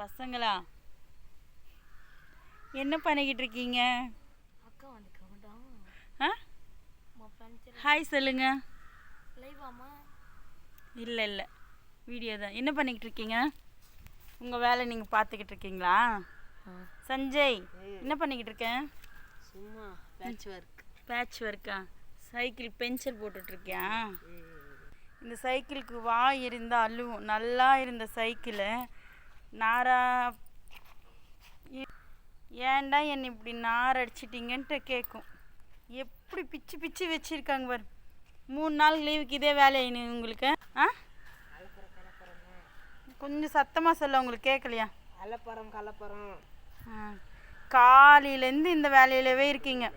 பசங்களா என்ன பண்ணிக்கிட்டு இருக்கீங்க? ஹாய் சொல்லுங்க. இல்லை இல்லை வீடியோ தான். என்ன பண்ணிக்கிட்டு இருக்கீங்க? உங்கள் வேலை நீங்கள் பார்த்துக்கிட்டு இருக்கீங்களா? சஞ்சய் என்ன பண்ணிக்கிட்டு இருக்கேன்? சும்மா பேட்ச் ஒர்க்கா? சைக்கிள் பென்சர் போட்டுட்ருக்கியா? இந்த சைக்கிளுக்கு வாய் இருந்தால் அழுவும். நல்லா இருந்த சைக்கிளை நாரா ஏன்டா என்னை இப்படி நார் அடிச்சிட்டிங்கன்ட்டு கேட்கும். எப்படி பிச்சு பிச்சு வச்சுருக்காங்க பாரு. 3 நாள் லீவுக்கு இதே வேலையை உங்களுக்கு. கொஞ்சம் சத்தமாக சொல்ல, உங்களுக்கு கேட்கலையா? கலப்பறம் காலையிலேருந்து இந்த வேலையிலவே இருக்கீங்க.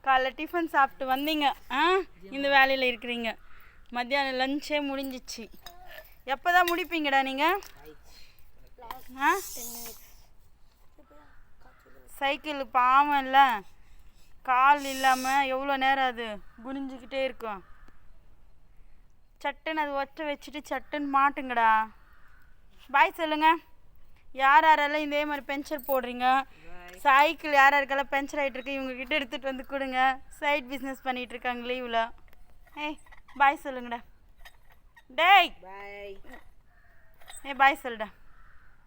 காலைல டிஃபன் சாப்பிட்டு வந்தீங்க, இந்த வேலையில் இருக்கிறீங்க. மத்தியானம் லஞ்சே முடிஞ்சிச்சு. எப்போ தான் முடிப்பீங்கடா நீங்கள்? சைக்கிள் பாவம் இல்லை, கால் இல்லாமல் எவ்வளோ நேரம் அது குனிஞ்சிக்கிட்டே இருக்கும். சட்டுன்னு அது ஒற்றை வச்சுட்டு சட்டுன்னு மாட்டுங்கடா. பாய் சொல்லுங்கள். யார் யாரெல்லாம் இதே மாதிரி பென்சர் போடுறீங்க, சைக்கிள் யார் யாருக்கெல்லாம் பென்சர் ஆகிட்டுருக்கு, இவங்ககிட்ட எடுத்துகிட்டு வந்து கொடுங்க. சைட் பிஸ்னஸ் பண்ணிகிட்ருக்காங்க லீவில். ஏய் பாய் சொல்லுங்கடா. டேய் பாய். பாய் சொல்லுடா.